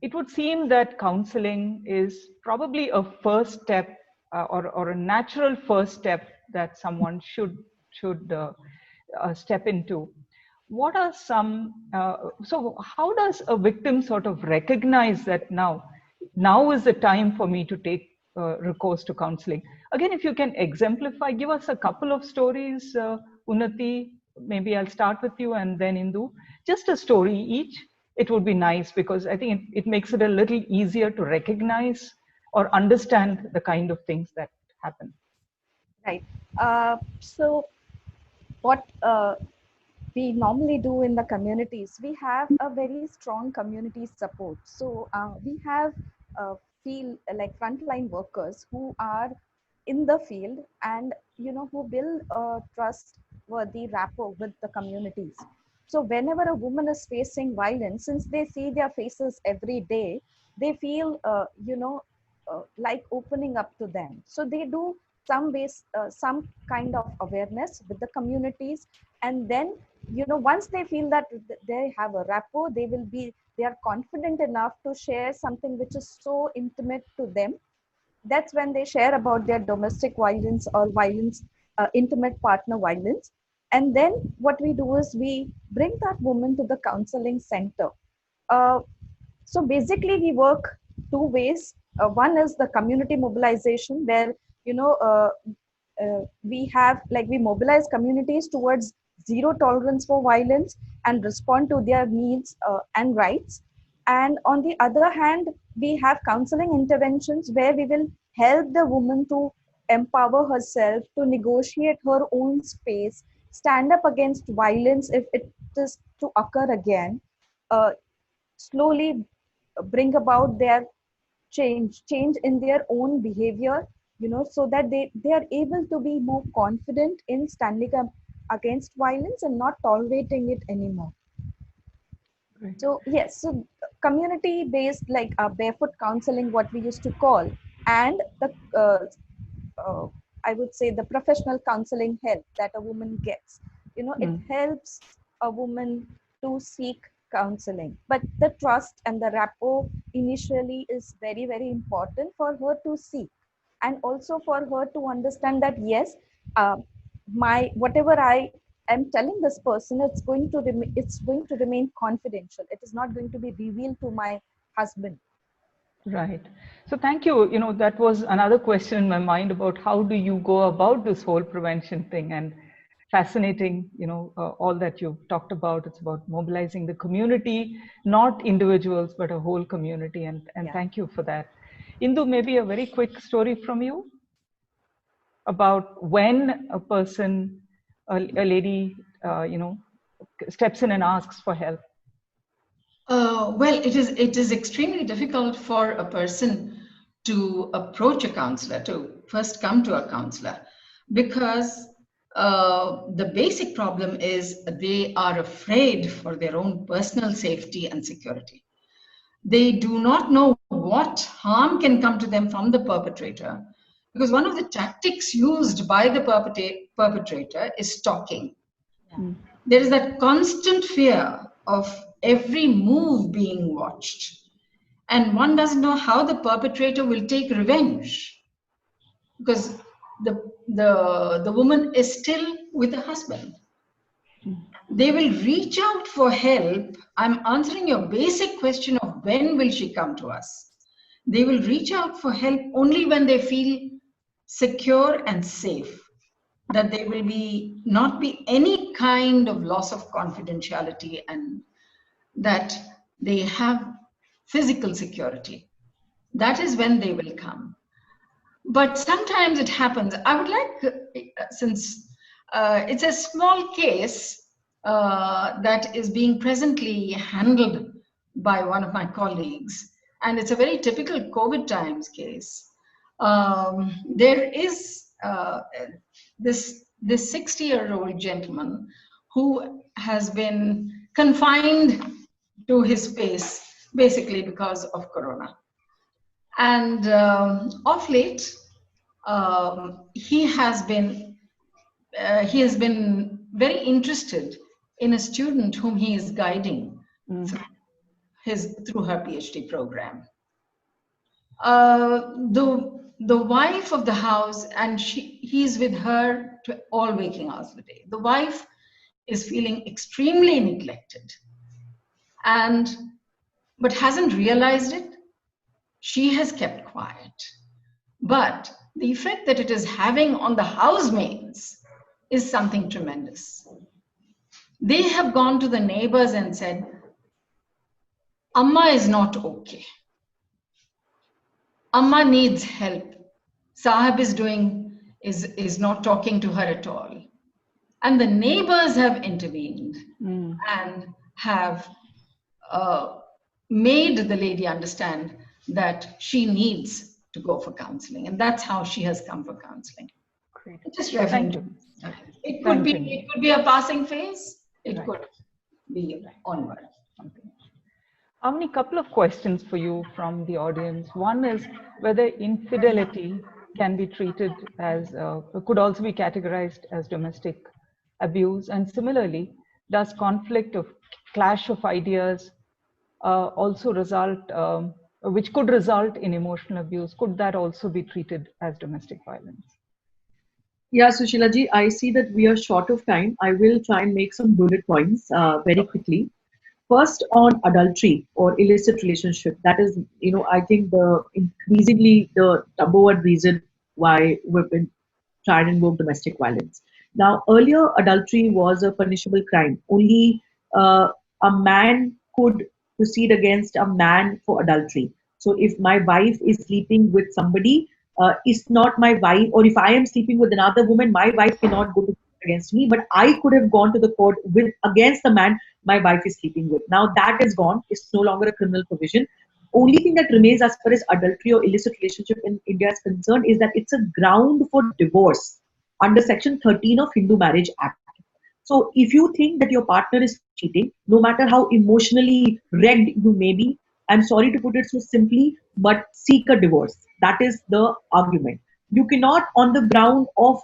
It would seem that counseling is probably a first step, or a natural first step that someone should step into. What are some? So how does a victim sort of recognize that now is the time for me to take recourse to counseling? Again, if you can exemplify, give us a couple of stories, Unnati. Maybe I'll start with you and then Indu. Just a story each. It would be nice, because I think it makes it a little easier to recognize or understand the kind of things that happen? Right. So what we normally do in the communities, we have a very strong community support. So we have feel like frontline workers who are in the field, and who build a trustworthy rapport with the communities. So whenever a woman is facing violence, since they see their faces every day, they feel like opening up to them. So they do some kind of awareness with the communities, and then once they feel that they have a rapport, they are confident enough to share something which is so intimate to them. That's when they share about their domestic violence or violence, intimate partner violence. And then what we do is we bring that woman to the counseling center. uh, so basically we work two ways. One is the community mobilization, where you know uh, we mobilize communities towards zero tolerance for violence and respond to their needs and rights. And on the other hand, we have counseling interventions where we will help the woman to empower herself, to negotiate her own space, stand up against violence if it is to occur again, uh, slowly bring about their change in their own behavior, so that they are able to be more confident in standing up against violence and not tolerating it anymore. Great. So yes, so community based, like barefoot counseling, what we used to call, and the uh, I would say the professional counseling help that a woman gets. It helps a woman to seek counseling, but the trust and the rapport initially is very, very important for her to seek, and also for her to understand that yes, uh, my whatever I am telling this person, it's going to remain confidential. It is not going to be revealed to my husband. Right. So thank you. That was another question in my mind about how do you go about this whole prevention thing, and fascinating, all that you've talked about. It's about mobilizing the community, not individuals, but a whole community. And Yeah. Thank you for that. Indu, maybe a very quick story from you about when a person, a lady, steps in and asks for help. Well, it is extremely difficult for a person to approach a counselor, to first come to a counselor, because the basic problem is they are afraid for their own personal safety and security. They do not know what harm can come to them from the perpetrator, because one of the tactics used by the perpetrator is stalking. There is that constant fear of every move being watched, and one doesn't know how the perpetrator will take revenge, because the woman is still with the husband. They will reach out for help. I'm answering your basic question of when will she come to us. They will reach out for help only when they feel secure and safe, that there will not be any kind of loss of confidentiality, and that they have physical security. That is when they will come. But sometimes it happens. I would like, since it's a small case that is being presently handled by one of my colleagues, and it's a very typical COVID times case. There is this 60-year-old gentleman who has been confined to his space basically because of Corona. And of late, he has been very interested in a student whom he is guiding through her PhD program. The wife of the house, and he's with her to all waking hours of the day. The wife is feeling extremely neglected, but hasn't realized it. She has kept quiet. But the effect that it is having on the housemaids is something tremendous. They have gone to the neighbors and said, Amma is not okay. Amma needs help. Sahib is not talking to her at all. And the neighbors have intervened and have made the lady understand that she needs to go for counseling. And that's how she has come for counseling. Great. Just referring Thank to you. it Thank you. it could be a passing phase. It Right. could be onward. Okay. Amni, couple of questions for you from the audience. One is whether infidelity can be treated as, could also be categorized as domestic abuse. And similarly, does conflict of clash of ideas also result, which could result in emotional abuse? Could that also be treated as domestic violence? Yeah, Sushila ji, I see that we are short of time. I will try and make some bullet points very quickly. First, on adultery or illicit relationship, that is, I think the increasingly the number one reason why women try and invoke domestic violence. Now, earlier, adultery was a punishable crime. Only a man could proceed against a man for adultery. So, if my wife is sleeping with somebody, it's not my wife, or if I am sleeping with another woman, my wife cannot go to court against me, but I could have gone to the court with against the man my wife is sleeping with. Now that is gone. It's no longer a criminal provision. Only thing that remains as far as adultery or illicit relationship in India is concerned is that it's a ground for divorce under Section 13 of Hindu Marriage Act. So if you think that your partner is cheating, no matter how emotionally wrecked you may be, I'm sorry to put it so simply, but seek a divorce. That is the argument. You cannot, on the ground of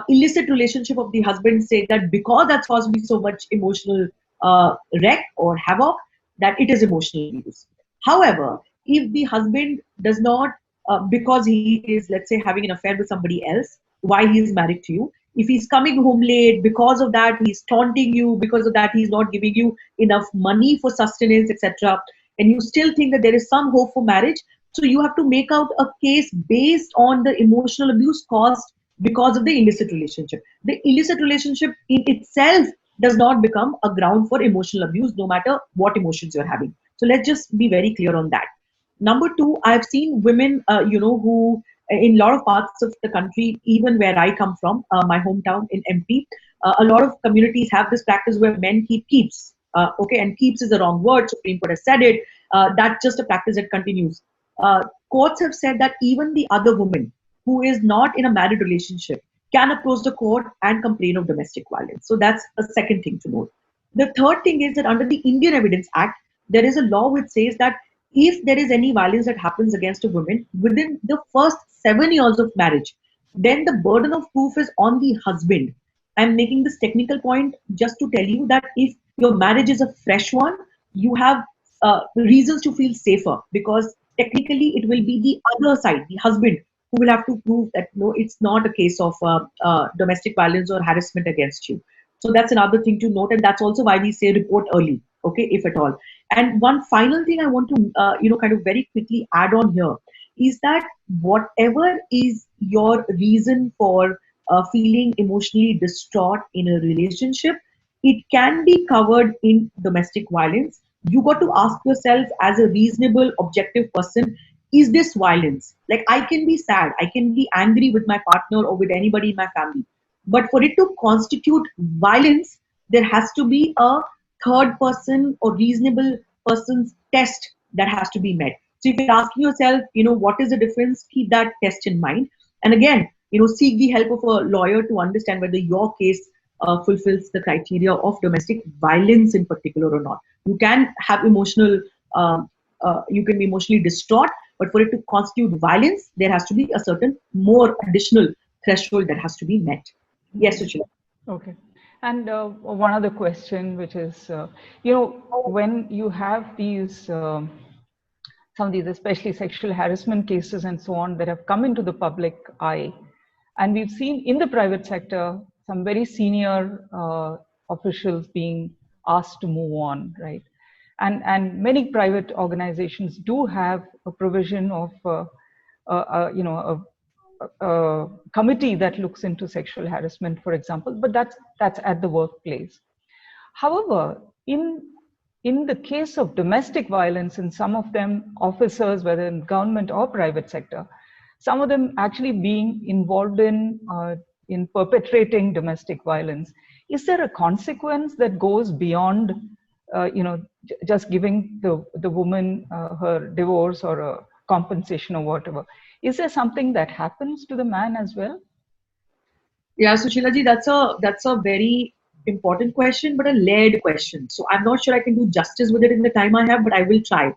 illicit relationship of the husband, say that because that's caused me so much emotional wreck or havoc, that it is emotional abuse. However, if the husband does not, because he is, let's say, having an affair with somebody else while he is married to you, if he's coming home late, because of that he's taunting you, because of that he's not giving you enough money for sustenance, etc., and you still think that there is some hope for marriage, so you have to make out a case based on the emotional abuse caused because of the illicit relationship. The illicit relationship in itself does not become a ground for emotional abuse, no matter what emotions you're having. So let's just be very clear on that. Number two, I've seen women, who in a lot of parts of the country, even where I come from, my hometown in MP, a lot of communities have this practice where men keep keeps. Okay, and keeps is the wrong word. Supreme Court has said it. That's just a practice that continues. Courts have said that even the other woman who is not in a married relationship can approach the court and complain of domestic violence. So that's a second thing to note. The third thing is that under the Indian Evidence Act, there is a law which says that if there is any violence that happens against a woman within the first 7 years of marriage, then the burden of proof is on the husband. I'm making this technical point just to tell you that if your marriage is a fresh one, you have reasons to feel safer, because technically it will be the other side, the husband, who will have to prove that no, it's not a case of domestic violence or harassment against you. So that's another thing to note, and that's also why we say report early, okay, if at all. And one final thing I want to, kind of very quickly add on here is that whatever is your reason for feeling emotionally distraught in a relationship, it can be covered in domestic violence. You got to ask yourself as a reasonable, objective person, is this violence? Like, I can be sad, I can be angry with my partner or with anybody in my family, but for it to constitute violence, there has to be a third person or reasonable person's test that has to be met. So if you're asking yourself, what is the difference, keep that test in mind. And again, seek the help of a lawyer to understand whether your case fulfills the criteria of domestic violence in particular or not. You can have you can be emotionally distraught, but for it to constitute violence, there has to be a certain more additional threshold that has to be met. Yes, Sushila. Okay. And one other question, which is, when you have these, some of these, especially sexual harassment cases and so on, that have come into the public eye, and we've seen in the private sector some very senior officials being asked to move on, right? And many private organizations do have a provision of, a committee that looks into sexual harassment, for example, but that's at the workplace. However, in the case of domestic violence, in some of them, officers, whether in government or private sector, some of them actually being involved in perpetrating domestic violence. Is there a consequence that goes beyond, just giving the woman her divorce or a compensation or whatever? Is there something that happens to the man as well? Yeah, Sushila ji, that's a very important question, but a layered question. So I'm not sure I can do justice with it in the time I have, but I will try.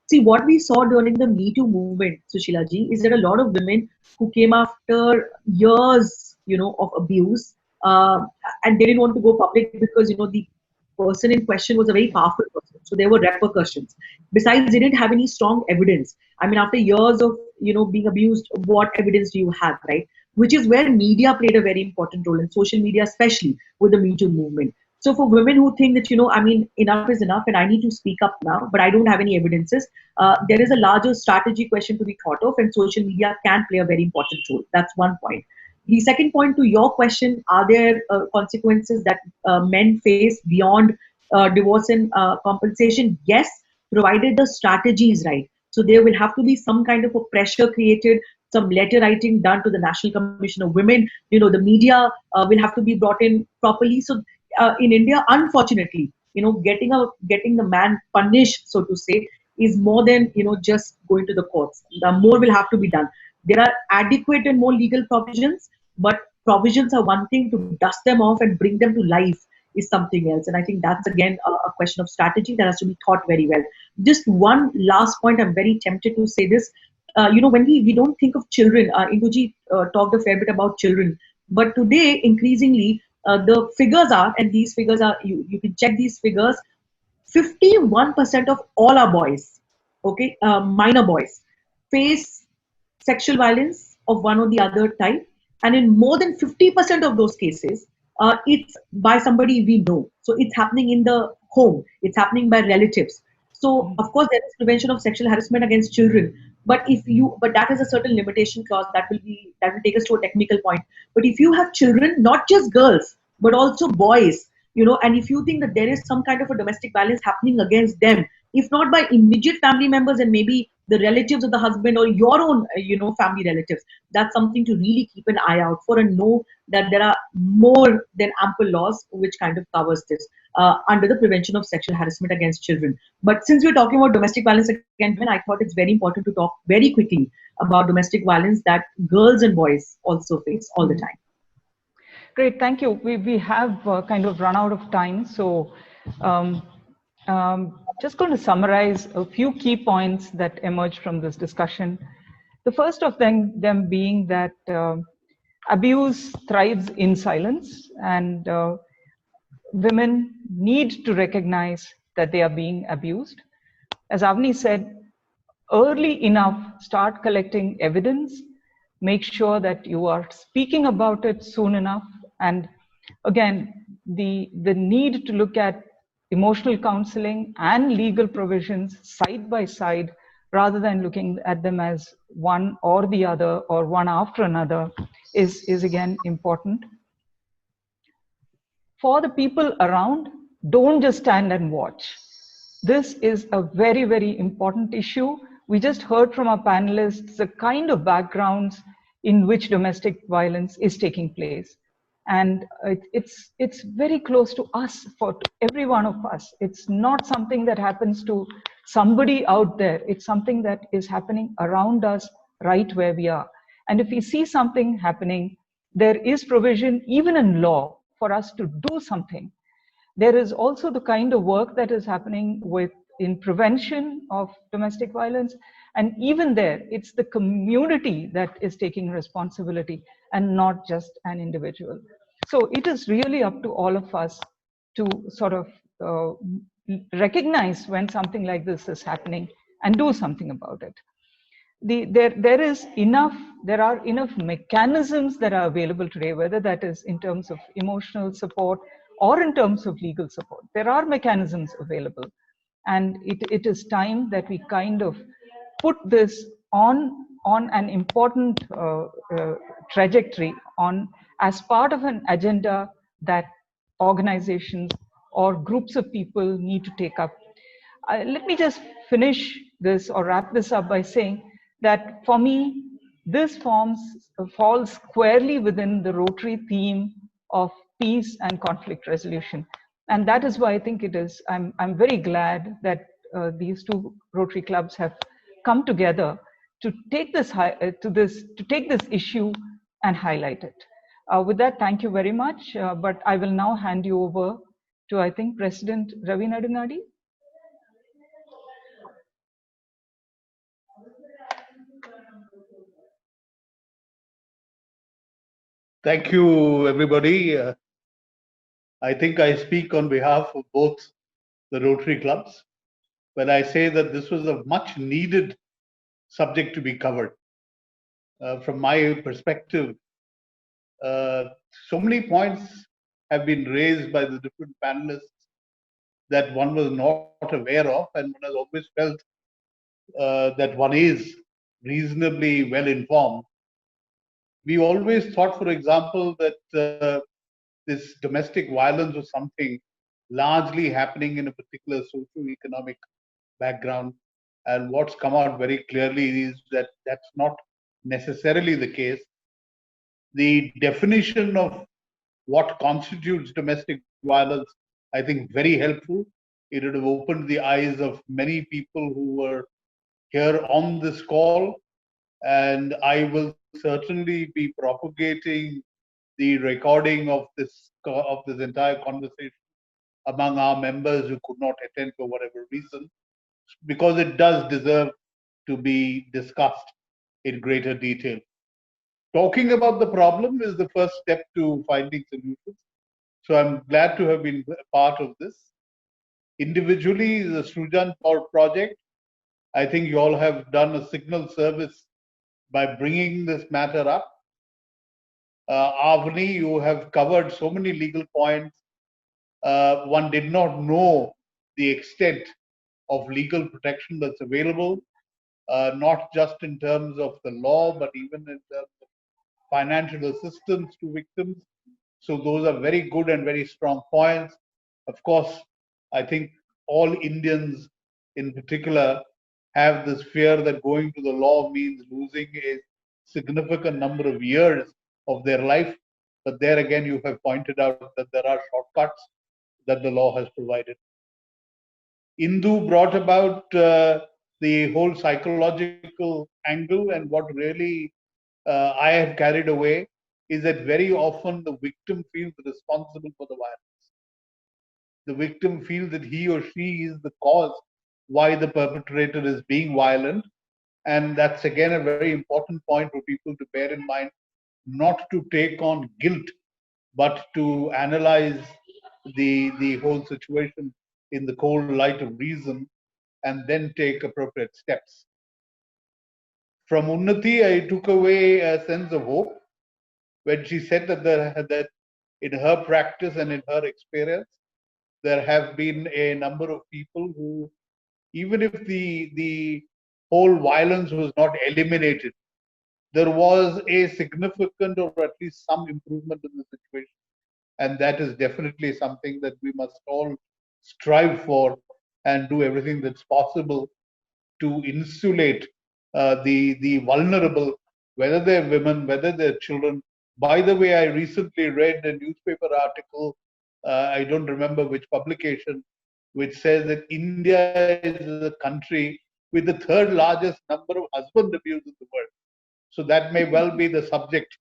See, what we saw during the Me Too movement, Sushila ji, is that a lot of women who came after years, of abuse, and they didn't want to go public because, the person in question was a very powerful person. So there were repercussions. Besides, they didn't have any strong evidence. I mean, after years of, being abused, what evidence do you have, right? Which is where media played a very important role, in social media, especially with the Me Too movement. So for women who think that, I mean, enough is enough and I need to speak up now, but I don't have any evidences, there is a larger strategy question to be thought of, and social media can play a very important role. That's one point. The second point to your question, are there consequences that men face beyond divorce and compensation? Yes, provided the strategy is right. So there will have to be some kind of a pressure created, some letter writing done to the National Commission of Women. The media will have to be brought in properly. So in India, unfortunately, getting the man punished, so to say, is more than just going to the courts. The more will have to be done. There are adequate and more legal provisions, but provisions are one thing. To dust them off and bring them to life is something else. And I think that's again a question of strategy that has to be thought very well. Just one last point. I'm very tempted to say this. When we don't think of children, Induji talked a fair bit about children, but today increasingly the figures are, and these figures are, you can check these figures, 51% of all our boys, okay, minor boys, face sexual violence of one or the other type. And in more than 50% of those cases, it's by somebody we know. So it's happening in the home, it's happening by relatives. So of course there is prevention of sexual harassment against children, but that is a certain limitation clause that will take us to a technical point. But if you have children, not just girls, but also boys, and if you think that there is some kind of a domestic violence happening against them, if not by immediate family members and maybe the relatives of the husband or your own, family relatives, that's something to really keep an eye out for, and know that there are more than ample laws which kind of covers this under the Prevention of Sexual Harassment Against Children. But since we're talking about domestic violence against women, I thought it's very important to talk very quickly about domestic violence that girls and boys also face all the time. Great, thank you. We have kind of run out of time, so just going to summarize a few key points that emerged from this discussion. The first of them being that abuse thrives in silence, and women need to recognize that they are being abused. As Avni said, early enough, start collecting evidence, make sure that you are speaking about it soon enough. And again, the need to look at emotional counseling and legal provisions side by side, rather than looking at them as one or the other or one after another, is again important. For the people around, don't just stand and watch. This is a very, very important issue. We just heard from our panelists the kind of backgrounds in which domestic violence is taking place. And it's very close to us, for every one of us. It's not something that happens to somebody out there. It's something that is happening around us, right where we are. And if we see something happening, there is provision, even in law, for us to do something. There is also the kind of work that is happening in prevention of domestic violence. And even there, it's the community that is taking responsibility and not just an individual. So it is really up to all of us to sort of recognize when something like this is happening and do something about it. There are enough mechanisms that are available today, whether that is in terms of emotional support or in terms of legal support. There are mechanisms available. And it is time that we kind of put this on an important trajectory, as part of an agenda that organizations or groups of people need to take up. Let me just finish this or wrap this up by saying that for me, This falls squarely within the Rotary theme of peace and conflict resolution. And that is why I think I'm very glad that these two Rotary clubs have come together to take to take this issue and highlight it. With that, thank you very much. But I will now hand you over to, I think, President Ravi Nadungadi. Thank you, everybody. I think I speak on behalf of both the Rotary clubs when I say that this was a much needed subject to be covered. From my perspective, so many points have been raised by the different panelists that one was not aware of, and one has always felt that one is reasonably well informed. We always thought, for example, that this domestic violence was something largely happening in a particular socio-economic background. And what's come out very clearly is that that's not necessarily the case. The definition of what constitutes domestic violence, I think, very helpful. It would have opened the eyes of many people who were here on this call. And I will certainly be propagating the recording of this entire conversation among our members who could not attend for whatever reason, because it does deserve to be discussed in greater detail. Talking about the problem is the first step to finding solutions. So I'm glad to have been a part of this. Individually, the Srujan project, I think you all have done a signal service by bringing this matter up. Avani, you have covered so many legal points. One did not know the extent of legal protection that's available, not just in terms of the law, but even in terms of financial assistance to victims. So those are very good and very strong points. Of course, I think all Indians in particular have this fear that going to the law means losing a significant number of years of their life. But there again, you have pointed out that there are shortcuts that the law has provided. Indu brought about the whole psychological angle, and what really I have carried away is that very often the victim feels responsible for the violence. The victim feels that he or she is the cause why the perpetrator is being violent. And that's again a very important point for people to bear in mind, not to take on guilt, but to analyze the whole situation in the cold light of reason and then take appropriate steps. From Unnati, I took away a sense of hope when she said that in her practice and in her experience, there have been a number of people who, even if the whole violence was not eliminated, there was a significant or at least some improvement in the situation. And that is definitely something that we must all strive for and do everything that's possible to insulate the vulnerable, whether they're women, whether they're children. By the way, I recently read a newspaper article, I don't remember which publication, which says that India is the country with the third largest number of husband abuse in the world. So that may well be the subject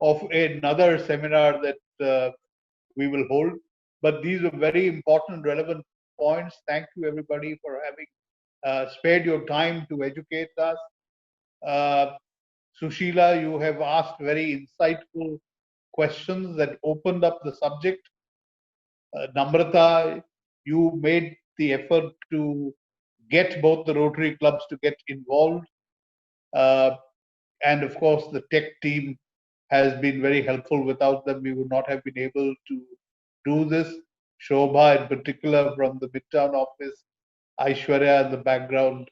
of another seminar that we will hold. But these are very important, relevant points. Thank you, everybody, for having spared your time to educate us. Sushila, you have asked very insightful questions that opened up the subject. Namrata, you made the effort to get both the Rotary clubs to get involved. And of course, the tech team has been very helpful. Without them, we would not have been able to do this. Shobha, in particular, from the Midtown office, Aishwarya in the background.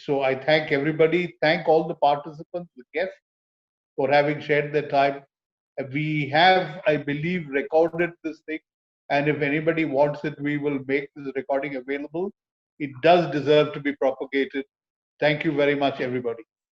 So I thank everybody, thank all the participants, the guests, for having shared their time. We have, I believe, recorded this thing, and if anybody wants it, we will make this recording available. It does deserve to be propagated. Thank you very much, everybody.